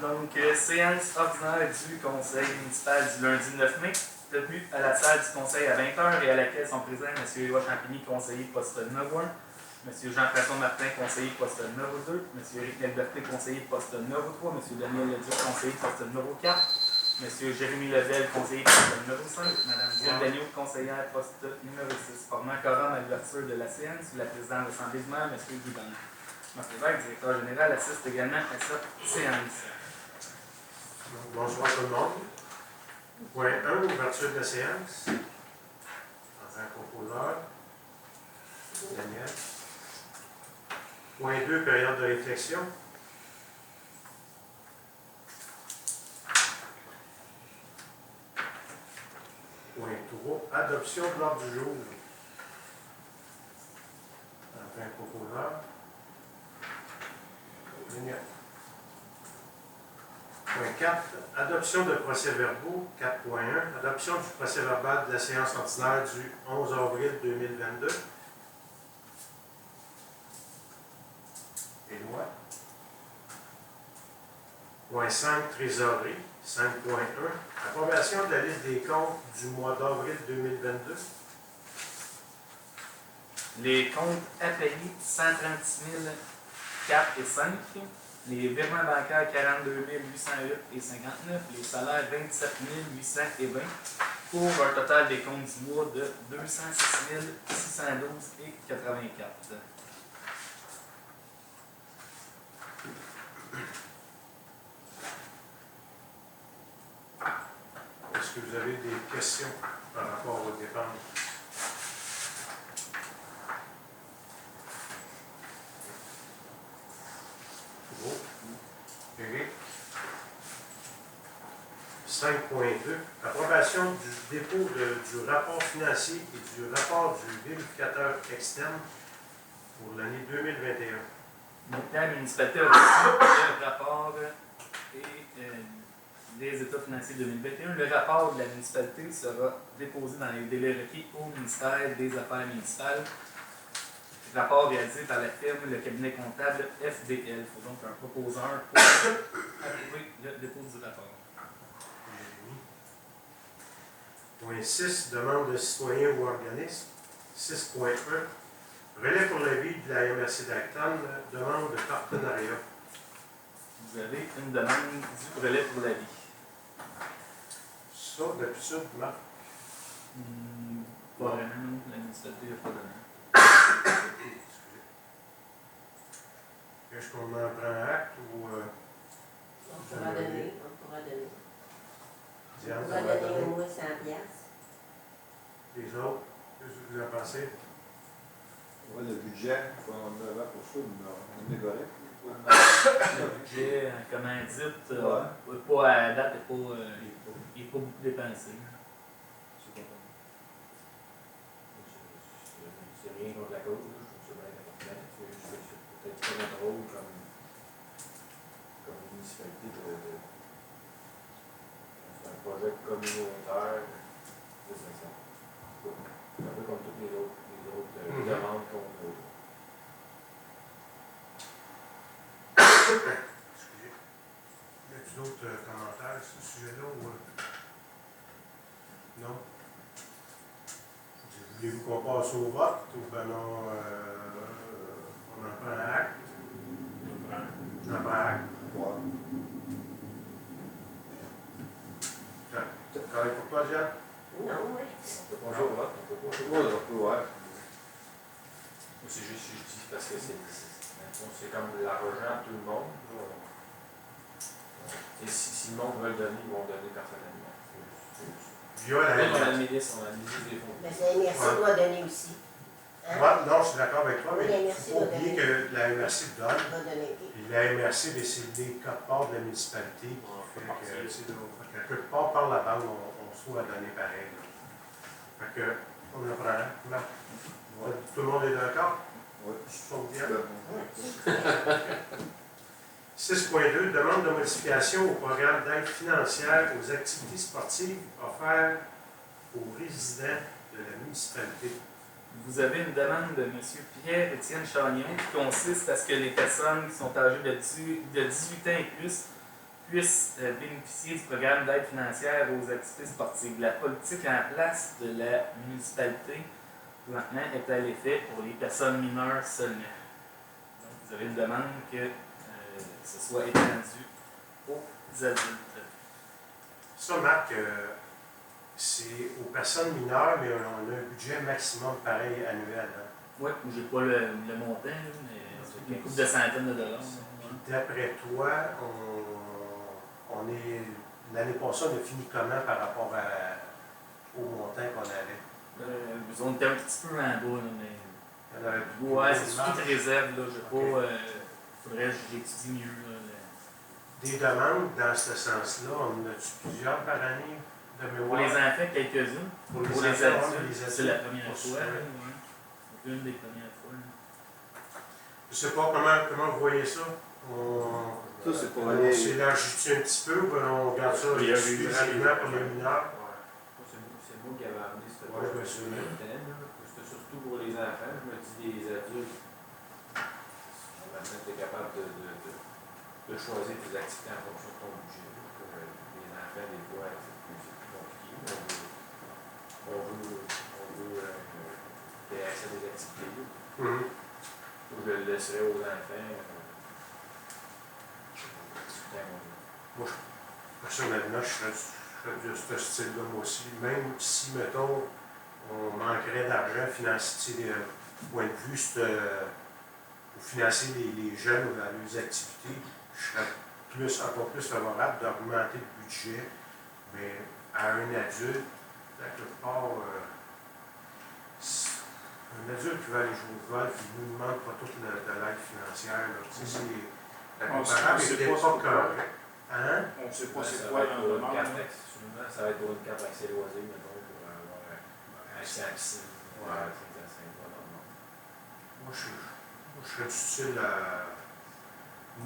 Donc, séance ordinaire du conseil municipal du lundi 9 mai, tenue à la salle du conseil à 20h et à laquelle sont présents M. Éloi Champigny, conseiller poste numéro 1, M. Jean-François Martin, conseiller poste numéro 2, M. Éric Alberté, conseiller poste numéro 3, M. Daniel Leduc, conseiller poste numéro 4, M. Jérémy Lebel, conseiller poste numéro 5, Mme Diane Dagneau, conseillère poste numéro 6. Formant quorum à l'ouverture de la séance, sous la présidente de l'Assemblée du maire, M. Guy Bonnard. Marc Lévesque, directeur général, assiste également à cette séance. Bonsoir tout le monde. Point 1, ouverture de la séance. En tant qu'opposeur. Daniel. Point 2, période de réflexion. Point 3, adoption de l'ordre du jour. En tant qu'opposeur. Daniel. Point 4, adoption de procès-verbaux. 4.1, adoption du procès-verbal de la séance ordinaire du 11 avril 2022. Éloi. Point 5, trésorerie. 5.1, approbation de la liste des comptes du mois d'avril 2022. Les comptes à payer, 136 4 et 5. Les virements bancaires, 42 808 et 59. Les salaires, 27 800 et 20. Pour un total des comptes du mois de 206 612 et 84. Est-ce que vous avez des questions par rapport aux dépenses? Bon. Éric. 5.2. Approbation du dépôt du rapport financier et du rapport du vérificateur externe pour l'année 2021. Maintenant, la municipalité a reçu le rapport des états financiers 2021. Le rapport de la municipalité sera déposé dans les délais requis au ministère des Affaires municipales. Rapport réalisé par la firme, le cabinet comptable FDL. Il faut donc un proposeur pour approuver le dépôt du rapport. Point 6, demande de citoyens ou organismes. 6.1, relais pour la vie de la MRC d'Acton, demande de partenariat. Vous avez une demande du relais pour la vie. Ça, d'habitude, Marc. Pas vraiment, non. La municipalité n'a pas donné. Est-ce qu'on en prend acte ou... On pourra donner. Diane, On ça pourra va donner donner. au moins 100 piastres. Les autres, qu'est-ce que vous en pensez? Oui, le budget, on avait pour ça, on est correct. Le budget en commandite, pas à date, il n'est pas beaucoup dépensé. C'est rien contre la cause, je trouve ça bien important. C'est peut-être pas notre rôle comme municipalité de c'est un projet communautaire. C'est ça. C'est un peu comme toutes les autres demandes qu'on a. Excusez. Y a-t-il d'autres commentaires sur ce sujet-là ou... Non? Voulez-vous qu'on passe au vote ou ben non, on en prend acte? On en prend acte. Ouais. C'est correct pour toi, Jeanne? Non, oui. On peut pas jouer au vote, on peut pas. Oui, on peut, ouais. C'est juste, je dis, parce que c'est comme l'argent de tout le monde. Et si le monde veut le donner, ils vont le donner personnellement. Via la On administre des fonds. Mais la MRC doit donner aussi. Hein? Ouais, non, je suis d'accord avec toi, Oui, mais la il MRC faut va oublier donner. que la MRC donne. Va donner. Et la MRC, c'est des codes-parts de la municipalité qui fait que, fait que quelque part par la banque, on se trouve à donner pareil. Fait que, on en prend acte. Tout le monde est d'accord? Oui. Sauf bien. Ouais. 6.2, demande de modification au programme d'aide financière aux activités sportives offertes aux résidents de la municipalité. Vous avez une demande de M. Pierre-Étienne Chagnon qui consiste à ce que les personnes qui sont âgées de 18 ans et plus puissent bénéficier du programme d'aide financière aux activités sportives. La politique en place de la municipalité présentement est à l'effet pour les personnes mineures seulement. Donc, vous avez une demande que ce soit étendu aux adultes. Ça, Marc, c'est aux personnes mineures, mais on a un budget maximum pareil annuel. Hein. Oui, j'ai pas le montant, là, mais c'est une couple de centaines de dollars. Puis d'après toi, on est. L'année passée, on a fini comment par rapport au montant qu'on avait? On était un petit peu en bas, là, mais. Il y en avait plus. Ouais, c'est surtout des réserves, là. J'ai pas. Faudrait que j'étudie mieux, là. Des demandes dans ce sens-là, on en a-tu plusieurs par année de Pour mémoire? les enfants, quelques-unes. Pour Pour les enfants, adultes, les c'est la première Pour fois. ça. Là, ouais. Une des premières fois. Là. Je sais pas comment vous voyez ça. Ça, c'est pour On les. s'élargit un petit peu, ou on garde ça exclusivement pour les mineurs. C'est moi qui avais amené cette Ouais, je me souviens. C'était surtout pour les enfants. Je me dis des adultes. Maintenant, tu es capable de choisir tes activités en fonction de ton budget. Pour les enfants, des fois, c'est plus compliqué. On veut accès à des activités. Mhm. Je le laisserai aux enfants. Moi, personnellement, je serais de ce style-là, moi aussi. Même si, mettons, on manquerait d'argent financier, point de vue, pour financer les jeunes ou leurs activités, je serais encore plus favorable d'augmenter le budget. Mais à un adulte, à quelque part, un adulte qui va aller jouer au golf, il ne nous demande pas toute de l'aide financière. Là. Tu sais, la comparable est peut-être pas correcte. Hein? On ne sait pas Ça c'est va quoi être dans pour le une demande. carte souvent, ça va être pour une carte accès loisirs, mettons, pour avoir accès à la piscine. Ouais. Moi, je serais du style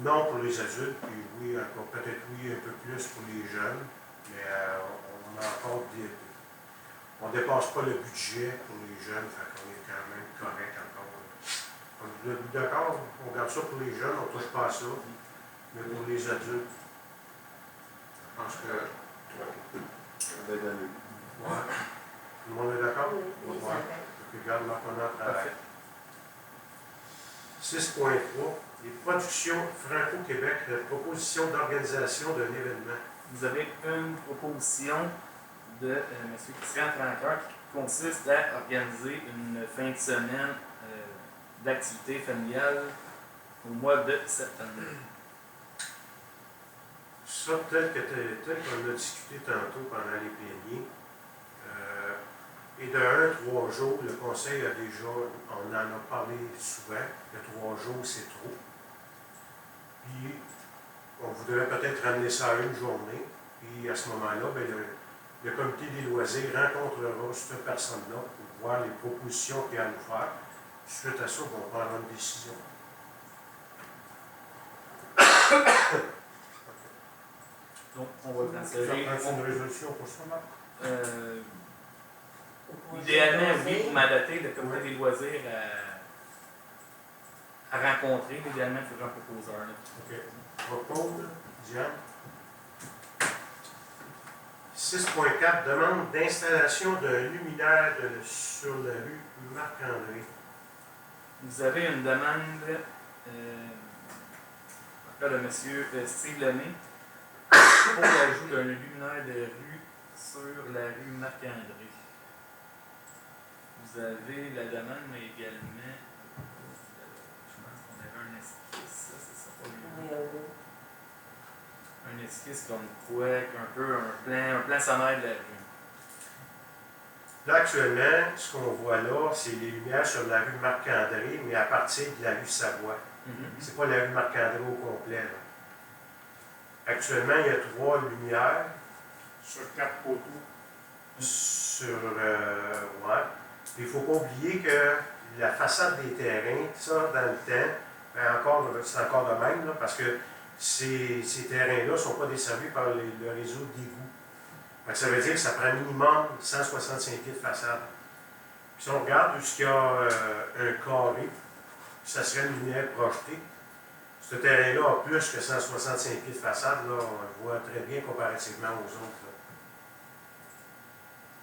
non pour les adultes, puis oui, encore peut-être oui, un peu plus pour les jeunes, mais on a encore on ne dépasse pas le budget pour les jeunes, fait qu'on est quand même correct encore. D'accord, on garde ça pour les jeunes, on ne touche pas à ça, mais pour les adultes, je pense que. On va être dans le. Ouais. Tout le monde est d'accord? Oui, les Ouais. enfants. Donc, regarde là qu'on a travail. Parfait. 6.3. Les productions Franco-Québec, la proposition d'organisation d'un événement. Vous avez une proposition de M. Christian Franqueur qui consiste à organiser une fin de semaine d'activité familiale au mois de septembre. Ça, tel qu'on a discuté tantôt pendant les pléniers, et de 3 jours, le conseil a déjà, on en a parlé souvent, que 3 jours c'est trop. Puis, on voudrait peut-être ramener ça à une journée, puis à ce moment-là, bien, le comité des loisirs rencontrera cette personne-là pour voir les propositions qu'il y a à nous faire. Suite à ça, on prendra une décision. Donc, on va transférer. Ça prend une résolution pour ça, Marc? Idéalement, oui, pour mandater le comité des loisirs à rencontrer. Idéalement, il faudrait un proposeur. Là. OK. Propose, Diane. 6.4, demande d'installation d'un luminaire sur la rue Marc-André. Vous avez une demande de M. Steve Lemay pour l'ajout d'un luminaire de rue sur la rue Marc-André. Vous avez la demande, mais également, je pense qu'on avait un esquisse, c'est ça, pas lui. Un esquisse comme quoi, un plan sommaire de la rue. Là, actuellement, ce qu'on voit là, c'est les lumières sur la rue Marc-André, mais à partir de la rue Savoie. C'est pas la rue Marc-André au complet. Là. Actuellement, il y a 3 lumières. Sur 4 poteaux. Sur. Ouais. Il ne faut pas oublier que la façade des terrains, ça, dans le temps, ben c'est encore de même, là, parce que ces terrains-là ne sont pas desservis par le réseau d'égouts. Ça veut dire que ça prend minimum 165 pieds de façade. Puis si on regarde où il y a un carré, ça serait une lumière projetée. Ce terrain-là a plus que 165 pieds de façade, là, on le voit très bien comparativement aux autres. Là.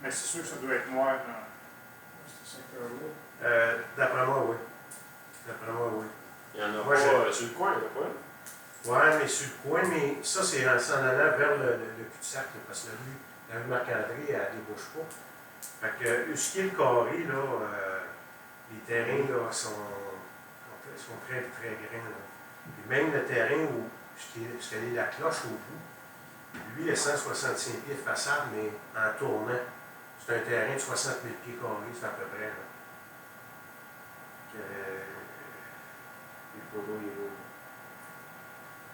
Mais c'est sûr que ça doit être noir dans ce secteur-là. D'après moi, oui. D'après moi, oui. Il y en a Moi, pas sur le coin, il n'y en a pas. Ouais, mais sur le coin, mais ça, c'est en s'en allant vers le cul-de-sac, là, parce que la rue Marc-André, elle ne débouche pas. Fait que, ce qui est le carré, là, les terrains là, sont très, très grands. Là. Et même le terrain où ce qu'elle est la cloche au bout, lui, il a 165 pieds de façade, mais en tournant. C'est un terrain de 60 000 pieds carrés, c'est à peu près. Là. Les poteaux, il est beau.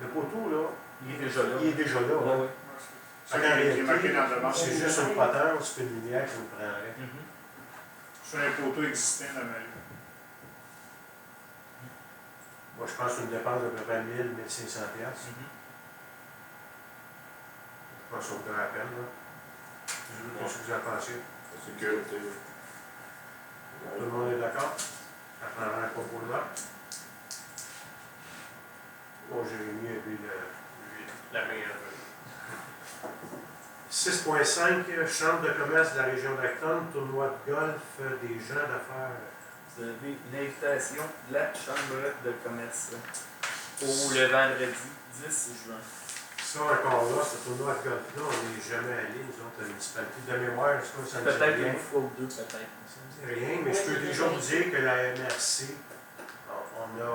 Le poteau, là, Il est déjà là. il est déjà là. Ouais, Hein. ouais. C'est ça qui est marqué dans le demande. C'est juste une potence, puis une lumière qui vous prendrait. Mhm. C'est un poteau existant dans ma rue. Moi, je pense une dépense d'à peu près 1000, 1500 piastres. Mhm. Je pense au à peine, là. Qu'est-ce que vous en pensez? La sécurité. Tout le monde est d'accord? Ça prendra un propos là. Bon, Jérémy a vu La meilleure. 6.5, Chambre de commerce de la région d'Acton, tournoi de golf des gens d'affaires. Vous avez une invitation de la Chambre de commerce pour le vendredi 10 juin. Ça, encore là, ce tournoi de golf-là, on n'est jamais allé, nous autres, la municipalité. De mémoire, ça ne me dit Peut-être rien. une fois ou deux, peut-être. Ça ne me dit rien, mais je peux déjà vous dire que la MRC, on a,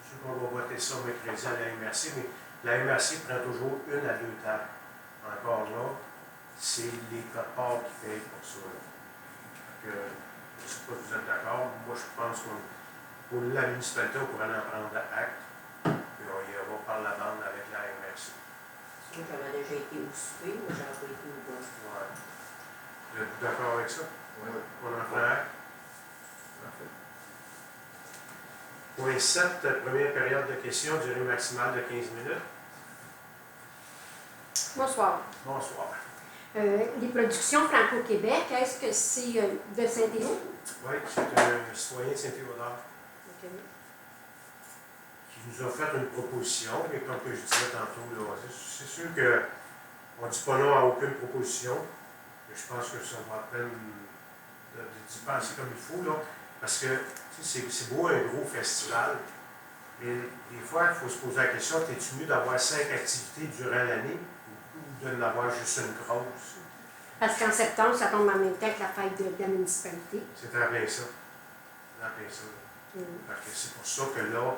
c'est sûr qu'on va voter ça mercredi à la MRC, mais la MRC prend toujours une à deux tables. Encore là, c'est les codes-parts qui payent pour ça. Donc, je ne sais pas si vous êtes d'accord. Moi, je pense qu'on, pour la municipalité, on pourrait en prendre acte. Puis on ira par la bande avec la MRC. Moi, j'avais déjà été au souper, mais j'avais pas été au golf. Ouais. Vous êtes d'accord avec ça? Oui. On en prend acte? Parfait. Point 7, première période de questions, durée maximale de 15 minutes. Bonsoir. Bonsoir. Les productions Franco-Québec, est-ce que c'est de Saint-Théo? Oui, c'est un citoyen de Saint-Théodore Ok. qui nous a fait une proposition, et comme que je disais tantôt, là, c'est sûr qu'on ne dit pas non à aucune proposition, mais je pense que ça vaut la peine d'y penser comme il faut, là, parce que c'est beau un gros festival, mais des fois, il faut se poser la question, es-tu mieux d'avoir 5 activités durant l'année ou de n'avoir juste une grosse? Parce qu'en septembre, ça tombe en même temps que la fête de la municipalité. C'est en plein ça. C'est en plein ça. Là. Fait que c'est pour ça que là,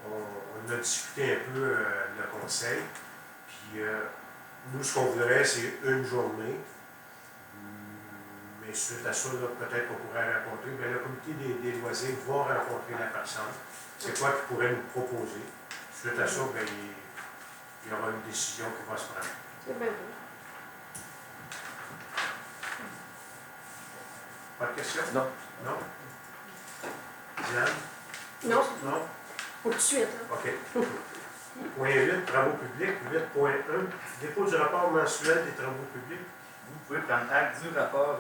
on a discuté un peu le conseil. Puis nous, ce qu'on voudrait, c'est une journée. Mais suite à ça, là, peut-être qu'on pourrait rencontrer. Bien, le comité des loisirs va rencontrer la personne. C'est quoi qu'il pourrait nous proposer. Suite à ça, bien, il y aura une décision qui va se prendre. C'est bien beau. Pas de questions? Non. Non? Diane? Non, Non? pour tout de suite. Là. OK. Point 8, travaux publics. 8.1, dépôt du rapport mensuel des travaux publics. Vous pouvez prendre acte du rapport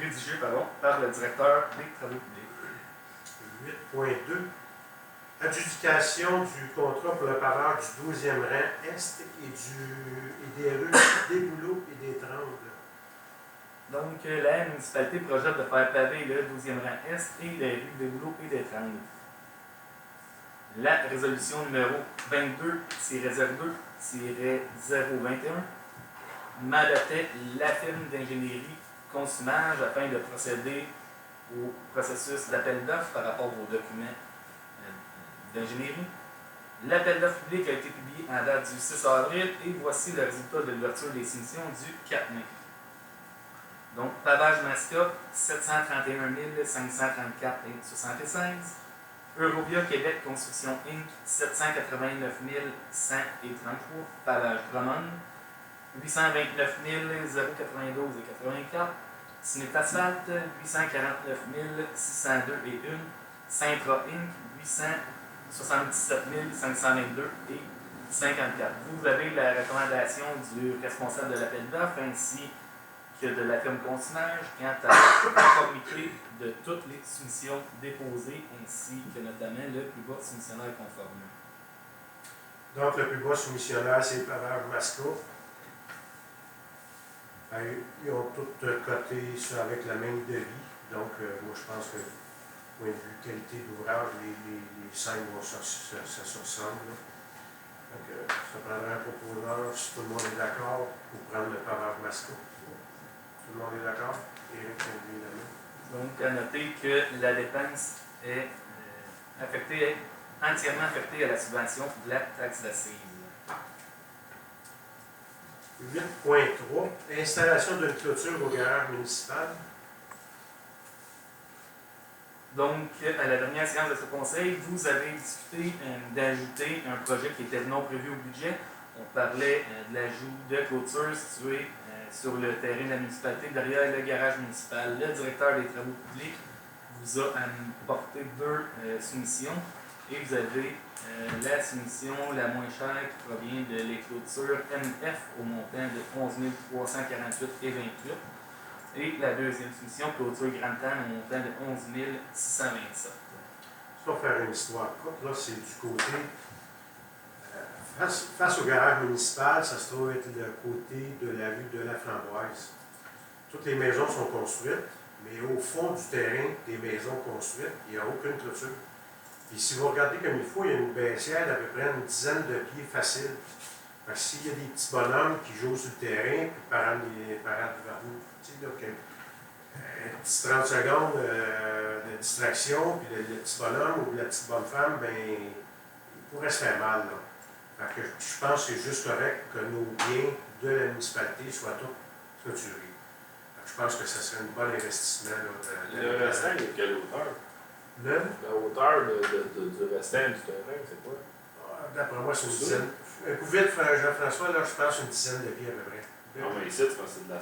rédigé par le directeur des travaux publics. 8.2, adjudication du contrat pour le pavage du 12e rang Est et des rues des Bouleaux et des Trembles. Donc, la municipalité projette de faire paver le 12e rang Est et les rues des Bouleaux et des Trembles. La résolution numéro 22-02-021 mandatait la firme d'ingénierie Consumage afin de procéder au processus d'appel d'offres par rapport aux documents d'ingénierie. L'appel d'offres public a été publié en date du 6 avril et voici le résultat de l'ouverture des soumissions du 4 mai. Donc, pavage Masca, 731 534,76 $. Eurovia Québec Construction Inc., 789 100,33 $. Pavage Drummond, 829 092,84 $. Smith Asphalt, 849 602,1 $. Sintra Inc., 877 522,54 $. Vous avez la recommandation du responsable de l'appel d'offres ainsi que de la concierge quant à la conformité de toutes les soumissions déposées ainsi que notamment le plus bas soumissionnaire conforme. Donc, le plus bas soumissionnaire, c'est le pavage Masco. Ils ont tous coté avec la même devis. Donc, moi, je pense que, au point de vue qualité d'ouvrage, les 5 vont ça se ressemble. Donc, ça prendrait un proposeur, si tout le monde est d'accord, pour prendre le pavage Masco. Tout le monde est d'accord? Éric, évidemment. Donc, à noter que la dépense est entièrement affectée à la subvention de la taxe d'assises. 8.3, installation d'une clôture au garage municipal. Donc, à la dernière séance de ce conseil, vous avez discuté d'ajouter un projet qui était non prévu au budget. On parlait de l'ajout de clôture située sur le terrain de la municipalité derrière le garage municipal. Le directeur des travaux publics vous a apporté 2 soumissions et vous avez la soumission la moins chère qui provient de les clôtures MF au montant de 11 348 et 28. Et la deuxième soumission, clôture Grand Anne, au montant de 11 627. Ça va faire une histoire courte. Là, c'est du côté. Face au garage municipal, ça se trouve être le côté de la rue de la Framboise. Toutes les maisons sont construites, mais au fond du terrain des maisons construites, il n'y a aucune clôture. Et si vous regardez comme il faut, il y a une baissière d'à peu près une dizaine de pieds facile. Parce que s'il y a des petits bonhommes qui jouent sur le terrain, puis parlent du varou, tu sais, donc, un petit 30 secondes de distraction, puis le petit bonhomme ou la petite bonne femme, ben, il pourrait se faire mal, là. Fait que je pense que c'est juste correct que nos biens de la municipalité soient tous clôturés. Je pense que ce serait un bon investissement. Là, Le restant, il est de quelle hauteur? La hauteur du restant du terrain, c'est quoi? D'après moi, c'est une dizaine. Un coup vite, Jean-François, là, je pense une dizaine de pieds à peu près. Non, mais ici, tu penses que c'est de la.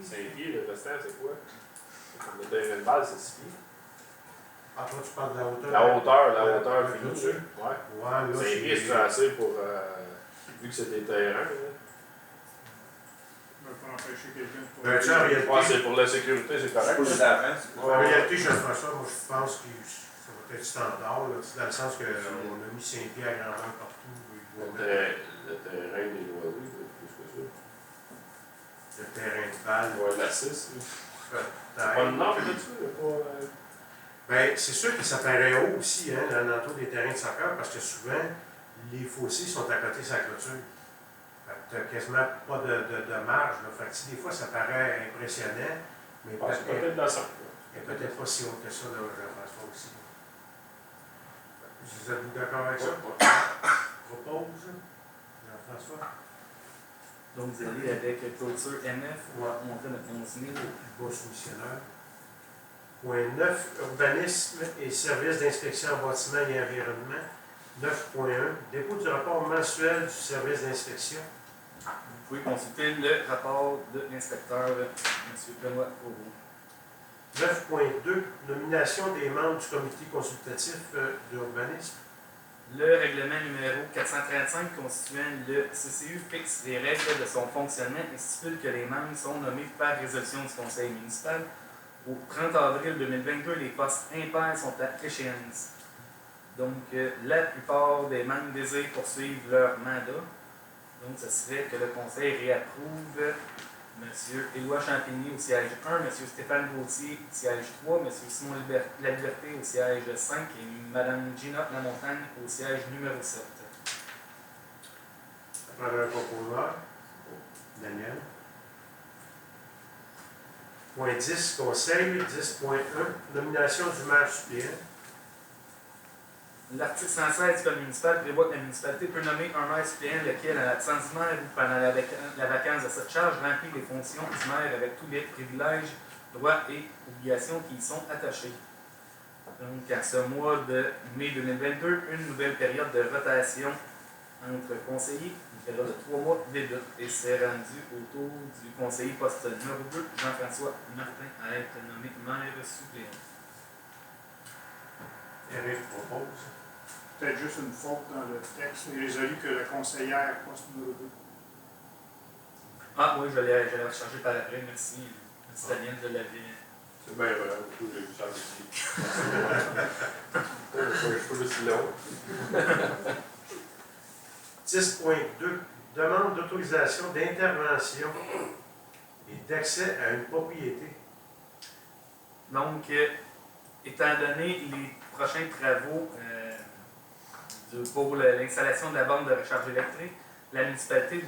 5 pieds, le restant, c'est quoi? Le terrain de base, c'est 6 pieds. Ah, toi, tu parles de la hauteur? La hauteur la finie. clôture? Ouais. Ouais, là, 5 pieds, c'est assez pour. Vu que c'est des terrains. Là. On ne peut pas empêcher quelqu'un de Ben, tu sais, en réalité, Ouais, c'est pour la sécurité, c'est correct. Pour les enfants, c'est en réalité, Jean-François, moi, je pense que ça va être standard, là, dans le sens qu'on a mis 5 pieds à grandeur partout. Le terrain des loisirs, plus que ça. Le terrain de balle. Ouais, la 6. Pas de norme là-dessus, pas. Ben, c'est sûr que ça paraît haut aussi, hein, l'entour des terrains de soccer, parce que souvent, les fossés sont à côté de sa clôture. Tu n'as quasiment pas de marge. Là. Fait que, des fois, ça paraît impressionnant, mais C'est peut-être de la sorte. elle est peut-être pas si haute que ça, là, Jean-François aussi. Vous êtes d'accord avec ça? Propose, Jean-François? Donc, vous allez avec clôture MF ou monter de 11 000. Bas soumissionnaire. Point 9, urbanisme et services d'inspection en bâtiment et environnement. 9.1, dépôt du rapport mensuel du service d'inspection. Vous pouvez consulter le rapport de l'inspecteur, M. Benoît Corot. 9.2, nomination des membres du comité consultatif d'urbanisme. Le règlement numéro 435 constituant le CCU fixe les règles de son fonctionnement et stipule que les membres sont nommés par résolution du conseil municipal. Au 30 avril 2022, les postes impairs sont à échéance. Donc, la plupart des membres désirent poursuivre leur mandat. Donc, ce serait que le conseil réapprouve M. Éloi Champigny au siège 1, M. Stéphane Gauthier au siège 3, M. Simon Laliberté au siège 5 et Mme Gina Lamontagne au siège numéro 7. Après un proposeur. Daniel. Point 10, conseil. 10.1, nomination du maire suppléant. L'article 116 du Code municipal prévoit que la municipalité peut nommer un maire suppléant lequel, à l'absence du maire ou pendant la vacance de cette charge, remplit les fonctions du maire avec tous les privilèges, droits et obligations qui y sont attachés. Donc, à ce mois de mai 2022, une nouvelle période de rotation entre conseillers, une période de 3 mois débute et c'est rendu au tour du conseiller poste numéro 2, Jean-François Martin, à être nommé maire suppléant. Eric propose. Peut-être juste une faute dans le texte. Il est résolu que la conseillère poste numéro 2. Ah oui, je l'ai rechargé par après, merci. Merci Daniel, je l'avais. C'est bien vrai, beaucoup, j'ai vu ça aussi. Je suis pas aussi long. 10.2. Demande d'autorisation d'intervention et d'accès à une propriété. Donc, étant donné les prochains travaux pour l'installation de la borne de recharge électrique, la municipalité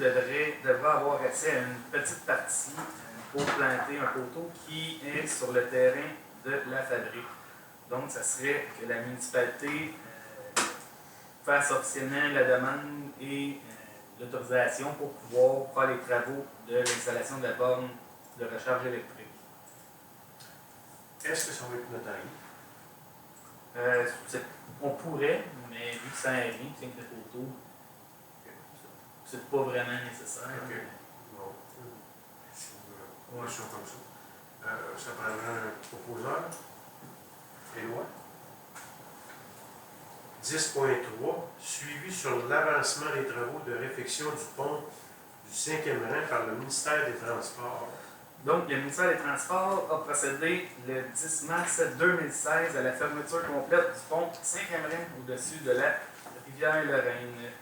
devra avoir accès à une petite partie pour planter un poteau qui est sur le terrain de la fabrique. Donc, ça serait que la municipalité fasse officiellement la demande et l'autorisation pour pouvoir faire les travaux de l'installation de la borne de recharge électrique. Est-ce que ça va être notarié? On pourrait, mais vu que ça arrive, c'est que le poteau, c'est pas vraiment nécessaire. Ok. Bon. Si on veut une question comme ça. Ça prendrait un proposeur. Éloi. 10.3. Suivi sur l'avancement des travaux de réfection du pont du 5e rang par le ministère des Transports. Donc, le ministère des Transports a procédé le 10 mars 2016 à la fermeture complète du pont 5e rang au-dessus de la rivière Lorraine.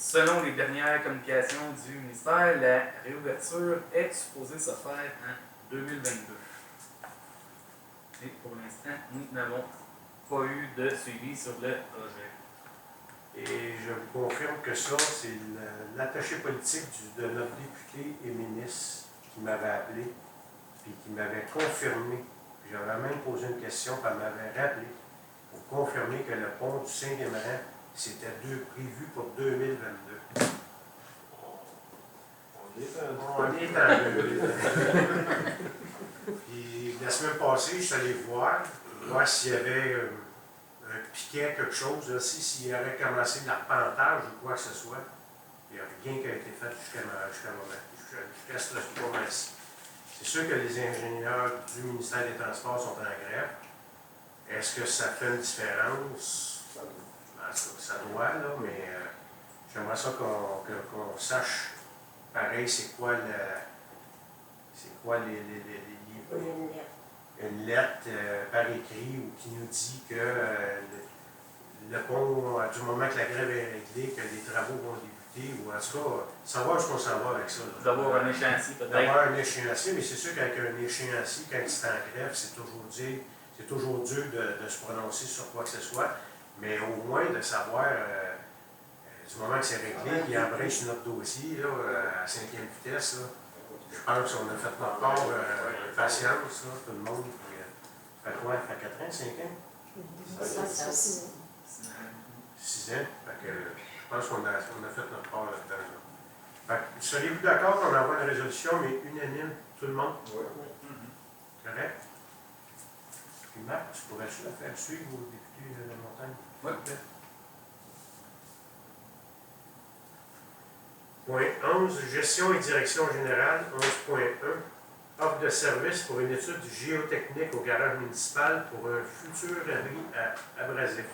Selon les dernières communications du ministère, la réouverture est supposée se faire en 2022. Et pour l'instant, nous n'avons pas eu de suivi sur le projet. Et je vous confirme que ça, c'est l'attaché politique de notre député et ministre qui m'avait appelé, puis qui m'avait confirmé. J'avais même posé une question, puis elle m'avait rappelé pour confirmer que le pont du 5e rang, c'était prévu pour 2022. On est en 2022. Puis la semaine passée, je suis allé voir s'il y avait un piquet, quelque chose, là, s'il y aurait commencé de l'arpentage ou quoi que ce soit. Il n'y a rien qui a été fait jusqu'à ce moment. C'est sûr que les ingénieurs du ministère des Transports sont en grève. Est-ce que ça fait une différence? Ça doit, là, mais j'aimerais ça qu'on sache, pareil, c'est quoi une lettre par écrit ou qui nous dit que le pont, du moment que la grève est réglée, que les travaux vont débuter, ou en tout cas, savoir ce qu'on s'en va avec ça. D'avoir un échéancier, peut-être. D'avoir un échéancier, mais c'est sûr qu'avec un échéancier, quand c'est en grève, c'est toujours dur de se prononcer sur quoi que ce soit, mais au moins de savoir, du moment que c'est réglé, qu'il embrasse notre dossier là, à 5e vitesse, là, je pense qu'on a fait notre part de patience, là, tout le monde. Ça fait quoi? Ça fait 4 ans, 5 ans? 6 ans. Fait que, je pense qu'on a fait notre part là-dedans. Là. Seriez-vous d'accord qu'on envoie une résolution, mais unanime, tout le monde? Oui. Correct? Puis Marc, tu pourrais-tu la faire suivre aux députés de la montagne? Oui. Point 11, gestion et direction générale, 11.1, offre de service pour une étude géotechnique au garage municipal pour un futur abri abrasif.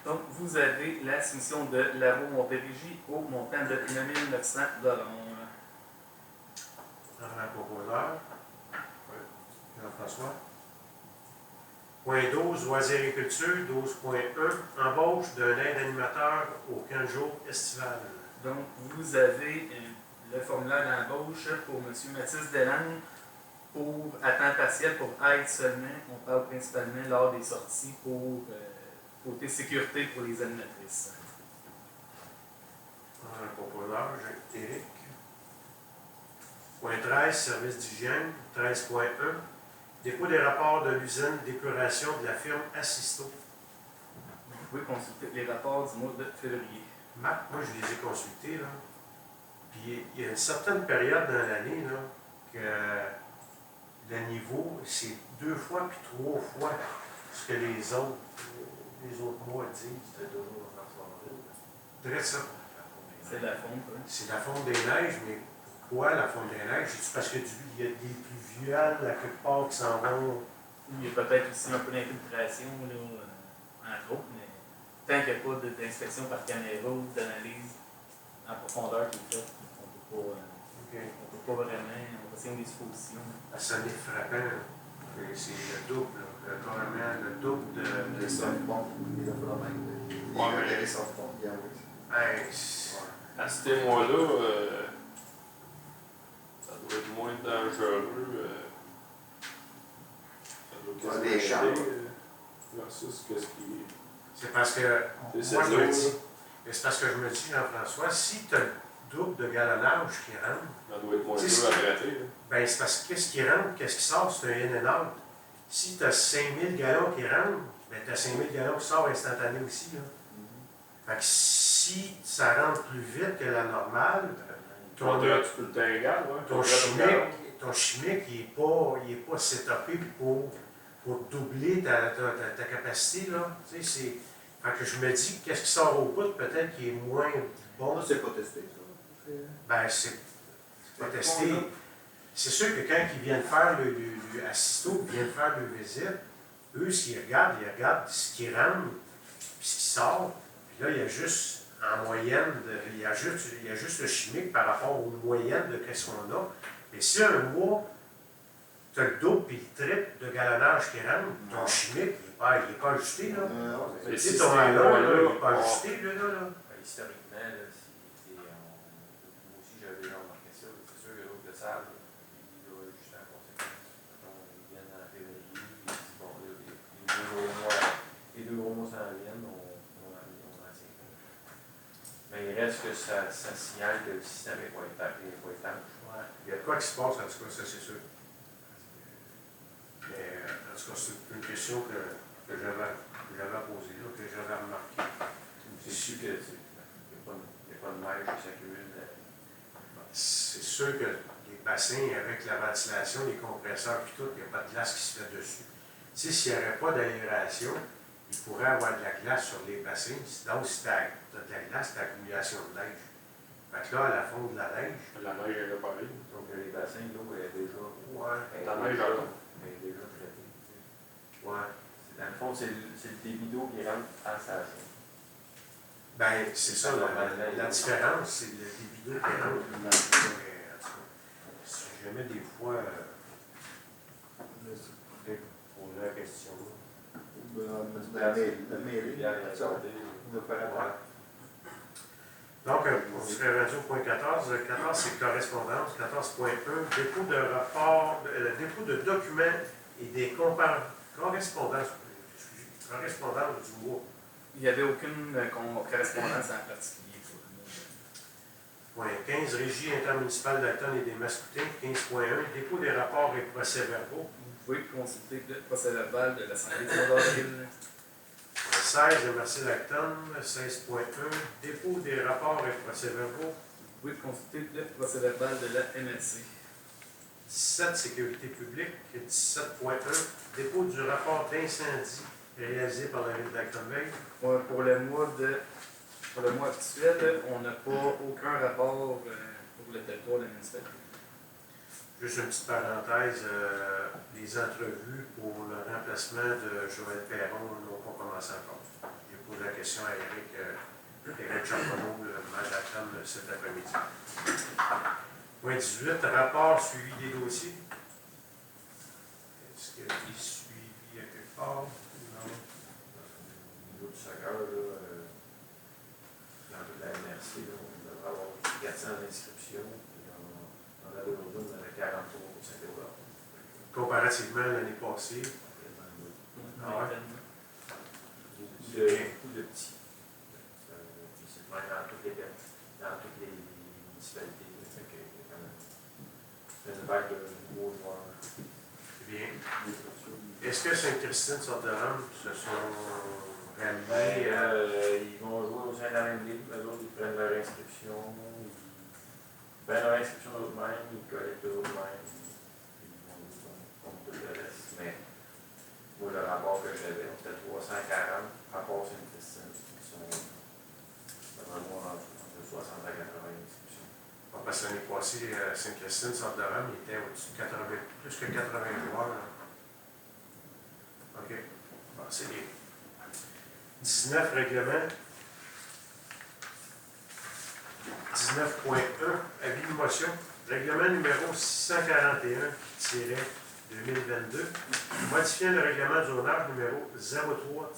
Donc, vous avez la soumission de Laro Montérégie au montant de 9 900 $. Un proposeur. Jean-François. Point 12, loisirs-agriculture, 12.1, embauche d'un aide animateur au camp de jour estival. Donc, vous avez le formulaire d'embauche pour M. Mathis Delange pour à temps partiel, pour aide seulement. On parle principalement lors des sorties pour côté sécurité pour les animatrices. Un proposeur, Éric. Point 13, service d'hygiène, 13.1, dépôt des rapports de l'usine d'épuration de la firme Assisto. Vous pouvez consulter les rapports du mois de février. Marc, moi, je les ai consultés, là. Puis, il y a une certaine période dans l'année, là, que le niveau, c'est 2 fois puis 3 fois ce que les autres mois disent. C'était toujours en transformé. Très ça. C'est la fonte. Hein? C'est la fonte des neiges, mais pourquoi la fonte des neiges? C'est parce qu'il y a des pluviales à quelque part qui s'en vont. Il y a peut-être aussi un peu d'infiltration, entre autres, mais tant qu'il n'y a pas d'inspection par caméra ou d'analyse en profondeur qui est faite, on ne peut pas. Ok. On peut pas vraiment, on va signer des dispositions. À sonner frappant, c'est le double, là, carrément le double de Les softbombes, les problèmes. Ouais, mais- Les softbombes, bien oui. Hey, À ce mois-là, ça doit être moins dangereux. Ça doit Ouais, quasiment des chambres. aider, versus qu'est-ce qui. c'est parce que, C'est moi je cette me eau, dis, là. et c'est parce que je me dis, Jean-François, si tu as le double de galonnage qui rentre, Ça doit être moins C'est dur à traiter. Là. ben c'est parce que qu'est-ce qui rentre, qu'est-ce qui sort, c'est un in and out. Si tu as 5000 gallons qui rentrent, ben tu as 5000 gallons qui sortent instantané aussi. Là. Fait que si ça rentre plus vite que la normale, ton, Tu peux le teindre, ouais. ton chimique il est pas setupé pour doubler ta capacité. Là. Tu sais, fait que je me dis, qu'est-ce qui sort au bout, peut-être qu'il est moins bon. Bon, c'est pas testé, ça. Ben, c'est pas testé. C'est sûr que quand ils viennent faire le assisto, ils viennent faire le visite, eux, ce qu'ils regardent, ils regardent ce qui rentre, puis ce qui sort. Puis là, il y a juste, en moyenne, il y a juste le chimique par rapport aux moyennes de ce qu'on a. Mais si un mois, tu as le double puis le triple de galonnage qui rentre, ton chimique, il n'est pas ajusté. Là. Mais Tu si sais, c'est ton moins malheur, là, il n'est pas on- ajusté. Là. Historiquement, là, moi aussi j'avais déjà remarqué ça. C'est sûr que l'autre le savent, ils doivent ajuster en conséquence. Mettons, ils viennent en février, ils disent bon, là, les 2 gros mois s'en viennent, on en tient compte. Mais il reste que ça signale que le système n'est pas étanche. Il y a de quoi qui se passe, en tout cas, ça c'est sûr. Mais en tout cas, c'est une question que j'avais posée, là, que j'avais remarqué. C'est sûr qu'il n'y a pas de neige qui s'accumule. C'est sûr que les bassins, avec la ventilation, les compresseurs et tout, il n'y a pas de glace qui se fait dessus. Tu sais, s'il n'y aurait pas d'aération, il pourrait avoir de la glace sur les bassins. Donc, si tu as de la glace, tu as accumulation de neige. Fait que là, à la fonte de la neige, La neige est là pareil. Donc les bassins, l'eau est déjà. La neige, alors. Elle est déjà traitée. ouais. Dans le fond, c'est le débit d'eau qui rentre à la station. Ben, c'est ça, la différence, c'est le débit d'eau qui rentre dans le si jamais des fois, peut-être poser la question. La mairie, ça, on va faire Ouais. Donc, on serait rendu au point 14. 14, c'est correspondance. 14.1, dépôt de rapport, le dépôt de documents et des correspondances du mois. Il n'y avait aucune correspondance en particulier pour nous. Point 15, régie intermunicipale d'Acton et des Mascoutins. 15.1, dépôt des rapports et procès-verbaux. Vous pouvez consulter le procès-verbal de l'Assemblée du mois d'avril. 16, MRC d'Acton. 16.1, dépôt des rapports et procès-verbaux. Vous pouvez consulter le procès-verbal de la MRC. 17, sécurité publique. 17.1, dépôt du rapport d'incendie réalisé par la ville d'Actonville. Pour le mois actuel, on n'a pas aucun rapport pour le territoire de la municipalité. Juste une petite parenthèse, les entrevues pour le remplacement de Joël Perron n'ont pas commencé encore. J'ai posé la question à Éric Charbonneau, le maire d'Acton, cet après-midi. Point 18, rapport suivi des dossiers. Est-ce qu'il est suivi à quelque part? Non. Au niveau du soccer, dans toute la MRC, on devrait avoir 400 inscriptions. On avait aujourd'hui, on avait 43 pour Saint-Édouard. Comparativement à l'année passée. Ah ouais? Beaucoup de petits. Puis c'est le même dans toutes les municipalités. Fait que, c'est une vague de nouveaux joueurs. Bien. Est-ce que Sainte-Christine, Sorte-de-Rome se sont ralliés à... Ils vont jouer au sein de la même ligue. Les autres, ils prennent leur inscription. Ils prennent leur inscription eux-mêmes, ils collectent eux-mêmes. Ils vont contre tout le reste. Mais moi, le rapport que j'avais, on était 340 rapports Sainte-Christine. Ils sont vraiment entre 60 à 80 inscriptions. Parce que l'année passée, Sainte-Christine, Sorte-de-Rome, il était au-dessus de 80, plus que 80 joueurs. Là. OK. Bon, c'est bien. 19, règlement. 19.1, avis de motion Règlement numéro 641-2022, modifiant le règlement de zonage numéro 03-468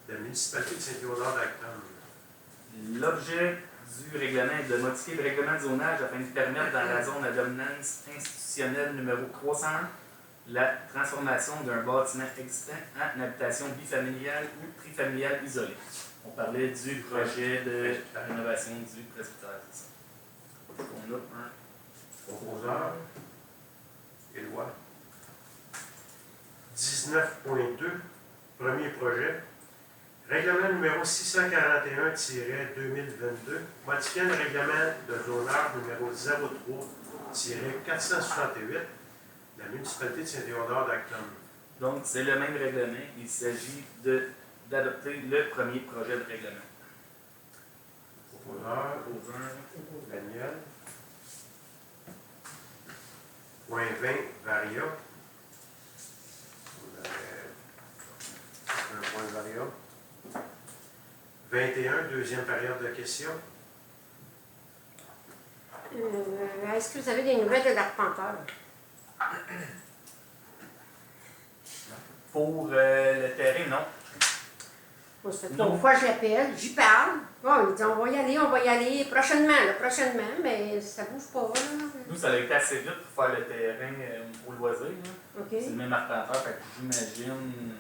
de la municipalité de Saint-Théodore-d'Acton. L'objet du règlement est de modifier le règlement de zonage afin de permettre dans la zone à dominance institutionnelle numéro 301 la transformation d'un bâtiment existant en habitation bifamiliale ou trifamiliale isolée. On parlait du projet de rénovation du presbytère, c'est ça. On a un Proposeur, Éloi. 19.2, premier projet. Règlement numéro 641-2022, modifiant le règlement de zonage numéro 03-468 de la municipalité de Saint-Théodore-d'Acton. Donc, c'est le même règlement. Il s'agit d'adopter le premier projet de règlement. Proposeur, Daniel. Point 20, Varia. Vous avez un point Varia. 21, deuxième période de questions. Est-ce que vous avez des nouvelles de l'arpenteur? Pour le terrain, non. Bon, ça fait Non. 3 fois que je l'appelle, j'y parle. Bon, il dit on va y aller prochainement, là, prochainement, mais ça bouge pas. Là. Nous, ça a été assez vite pour faire le terrain au loisir. Là. OK. C'est le même arpenteur, fait que j'imagine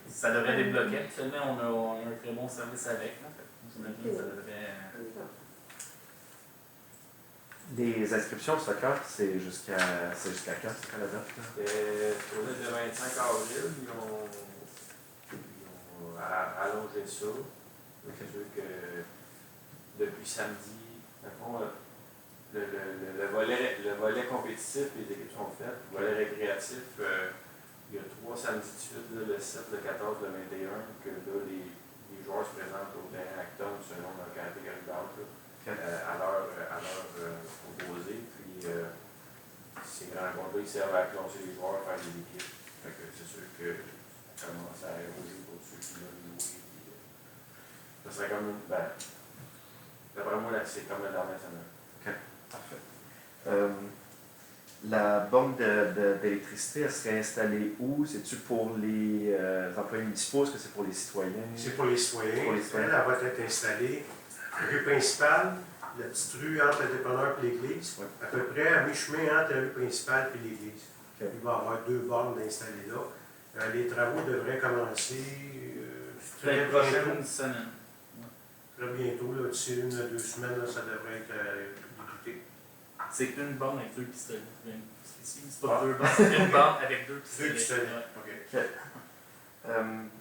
ça devrait débloquer. Actuellement, on a un très bon service avec. Là, fait que j'imagine que ça devrait. Les inscriptions au soccer, c'est jusqu'à quand? C'est quand la date? Là? C'était supposé le 25 avril, ils ont allongé ça. Donc, c'est sûr que depuis samedi, dans le fond, le volet compétitif, les équipes sont faites. Le volet récréatif, il y a 3 samedis de suite, là, le 7, le 14, le 21, que là, les joueurs se présentent au terrain Acton selon leur catégorie d'âge, à l'heure proposée. Puis, ces rencontres-là, ils servent à classer les joueurs, faire des équipes. Fait que c'est sûr que ça commence à éroger pour ceux qui veulent jouer. Puis, ça serait comme d'après moi, là, c'est comme la dernière semaine. OK, parfait. La borne d'électricité, elle serait installée où? C'est-tu pour les employés municipaux? Est-ce que c'est pour les citoyens? C'est pour les citoyens. Pour les citoyens. Elle va être installée rue principale, la petite rue entre le dépanneur et l'église, Ouais. à peu près à mi-chemin entre la rue principale et l'église. OK. Il va y avoir 2 bornes d'installer là. Les travaux devraient commencer très L'année bientôt. prochaine semaine. Très bientôt, là, d'ici 1 à 2 semaines, là, ça devrait être débuté. C'est une borne avec 2 pistolets. C'est pas 2 bornes, c'est une borne avec 2 pistolets. 2 pistolets. Ouais. OK.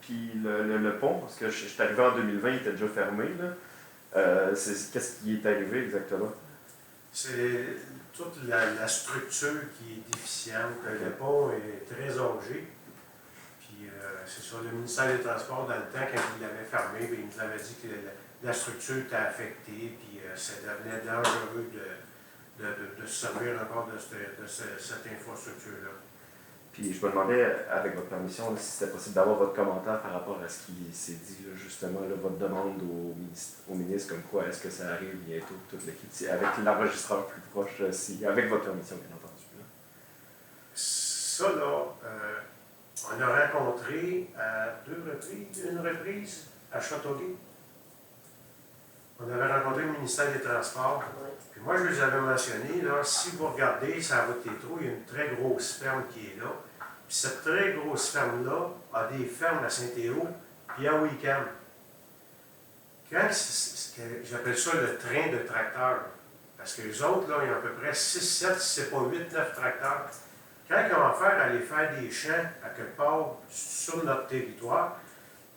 Puis le pont, parce que je suis arrivé en 2020, il était déjà fermé. Là. Qu'est-ce qui est arrivé exactement? C'est toute la structure qui est déficiente. Le pont est très âgé. Puis c'est ça, le ministère des Transports, dans le temps, quand il l'avait fermé, bien, il nous avait dit que la structure était affectée, puis ça devenait dangereux de se servir encore de cette infrastructure-là. Puis je me demandais, avec votre permission, là, si c'était possible d'avoir votre commentaire par rapport à ce qui s'est dit, là, justement, là, votre demande au ministre, comme quoi est-ce que ça arrive bientôt, toute l'équipe, avec l'enregistreur plus proche, avec votre permission, bien entendu. Là. Ça, là, on a rencontré à 2 reprises, une reprise à Châteauguay. On avait rencontré le ministère des Transports. Puis moi, je les avais mentionné, là, si vous regardez sur la route des Trous, il y a une très grosse ferme qui est là. Puis cette très grosse ferme-là a des fermes à Saint-Théo, puis à Wickham. Quand j'appelle ça le train de tracteurs, parce que les autres, là, ils ont à peu près 6, 7, si c'est pas 8, 9 tracteurs. Quand ils ont affaire à aller faire des champs à quelque part sur notre territoire,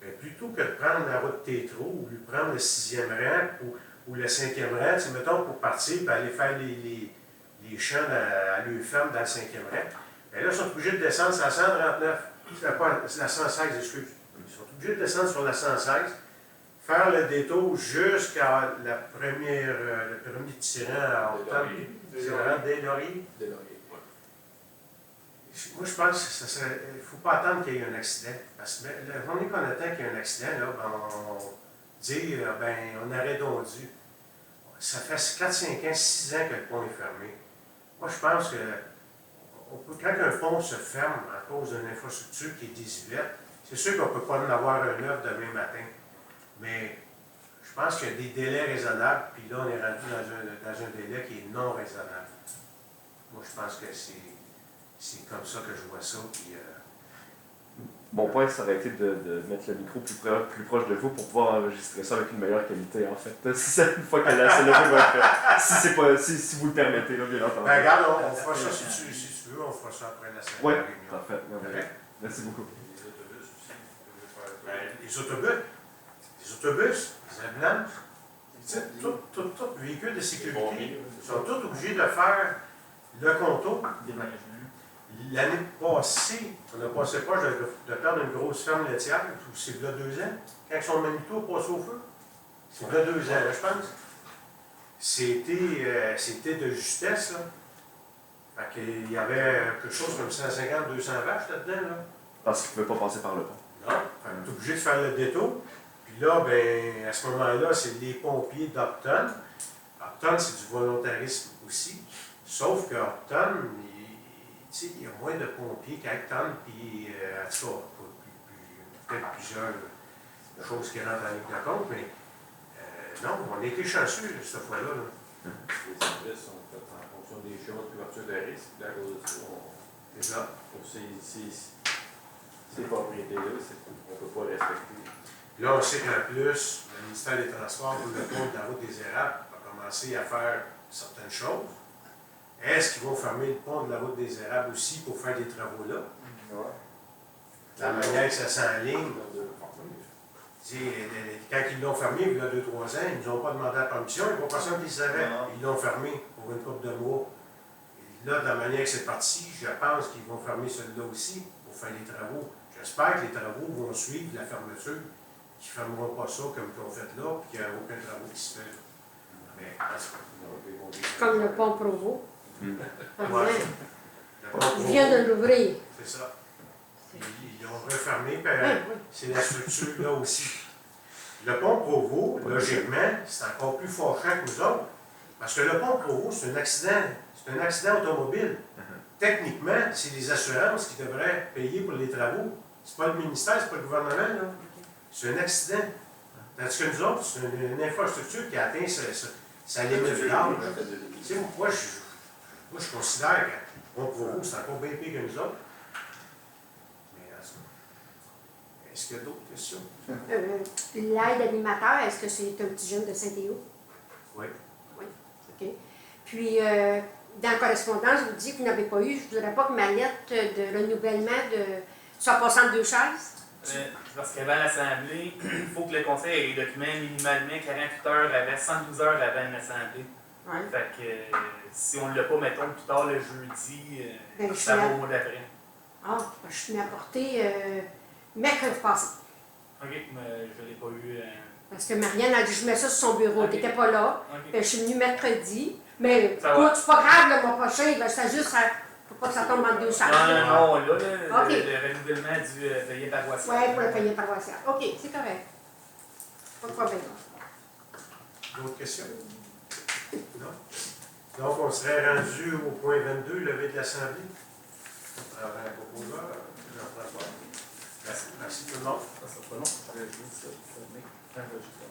bien, plutôt que de prendre la route Tétro ou de prendre le 6e rang ou le 5e rang, mettons pour partir et aller faire les champs à leur ferme dans le 5e rang, bien là, ils sont obligés de descendre sur la 139, c'est la 116, excuse. Ils sont obligés de descendre sur la 116, faire le détour jusqu'à le premier tirant à hauteur des Lauriers. Des lauriers, ouais. Moi, je pense que il ne faut pas attendre qu'il y ait un accident. Parce que la journée qu'on attend qu'il y ait un accident, là, ben, on dit, ben, on aurait donc dû. ça fait 4, 5 ans, 6 ans que le pont est fermé. Moi, je pense que quand un pont se ferme à cause d'une infrastructure qui est désuète, c'est sûr qu'on ne peut pas en avoir un neuf demain matin. Mais je pense qu'il y a des délais raisonnables, puis là, on est rendu dans un délai qui est non raisonnable. Moi, je pense que c'est comme ça que je vois ça. Puis, Mon point, ça aurait été de mettre le micro plus proche de vous pour pouvoir enregistrer ça avec une meilleure qualité, en fait. Si c'est une fois que la scénario va être faite. Si vous le permettez, là, bien entendu. ben, regarde, on fera ça si tu veux, on fera ça après la semaine. Oui, réunion. parfait. Correct? Merci beaucoup. Les autobus aussi, Ben, les autobus, les ambulances, tout véhicule de sécurité, ils sont tous obligés de faire le contour. L'année passée, on a passé proche de perdre une grosse ferme laitière, c'est là 2 ans, quand son Manitou a passé au feu. C'est là 2 ans, là, je pense. C'était de justesse, là. Fait qu'il y avait quelque chose comme 150, 200 vaches là-dedans, là. Parce qu'il ne pouvait pas passer par le pont. Non, fait que t'es obligé de faire le détour. Puis là, ben, à ce moment-là, c'est les pompiers d'Upton. Upton, c'est du volontarisme aussi. Sauf que Upton, il y a moins de pompiers qu'Acton, puis en tout cas, peut-être plusieurs choses qui rentrent en ligne de compte, mais non, on a été chanceux cette fois-là. Là. les services sont faits en fonction des schémas de couverture de risque. À cause de ça, C'est ça. pour ces propriétés-là, on ne peut pas respecter. Là, on sait qu'en plus, le ministère des Transports, pour le pont de la route des Érables, a commencé à faire certaines choses. Est-ce qu'ils vont fermer le pont de la route des Érables aussi pour faire des travaux là? La manière que ça s'enligne. Quand ils l'ont fermé, il y a 2-3 ans, ils ne nous ont pas demandé la permission, il n'y a pas personne qui le savait. Ils l'ont fermé pour une couple de mois. Et là, de la manière que c'est parti, je pense qu'ils vont fermer celui-là aussi pour faire les travaux. J'espère que les travaux vont suivre la fermeture, qu'ils ne fermeront pas ça comme ils ont fait là, puis qu'il n'y a aucun travaux qui se fait. Mais, Comme le pont Provo. Ouais. Il vient de l'ouvrir. C'est ça. Ils l'ont refermé, puis Oui. c'est la structure là aussi. Le pont Provo, logiquement, c'est encore plus fâchant que nous autres. Parce que le pont Provo, c'est un accident automobile. Techniquement, c'est les assurances qui devraient payer pour les travaux. C'est pas le ministère, c'est pas le gouvernement, là. C'est un accident. Tandis que nous autres, c'est une infrastructure qui a atteint sa limite d'âge. Tu sais, moi, je considère que le pont Provo, c'est encore bien pire que nous autres. Est-ce qu'il y a d'autres questions? L'aide animateur, est-ce que c'est un petit jeune de Saint-Théo? Oui. Oui, OK. Puis, dans la correspondance, vous dites que vous n'avez pas eu, je ne voudrais pas que ma lettre de renouvellement soit passée en 2 chaises. Parce qu'avant l'Assemblée, il faut que le Conseil ait les documents minimalement 48 heures avant, 112 heures avant l'Assemblée. Oui. Fait que si on ne l'a pas, mettons, plus tard le jeudi, Ben, ça va au mois d'après. Ah, je suis venue apporter mercredi passé. OK, mais je ne l'ai pas eu. Parce que Marianne a dit, je mets ça sur son bureau. Ok. Tu n'étais pas là. OK. Puis je suis venue mercredi. Mais Ça va. c'est pas grave le mois prochain. C'est juste, faut pas que ça tombe en 2 chaises. Non, là, Ok. le renouvellement du payé paroissial. Oui, pour le payer paroissial. OK, c'est correct. Pas de problème. D'autres questions? Non? Donc, on serait rendu au point 22, levé de l'Assemblée. On travaille à proposeur, Jean-François. Merci tout le monde. Ça sera pas long. Je vais juste fermer. Enregistrer.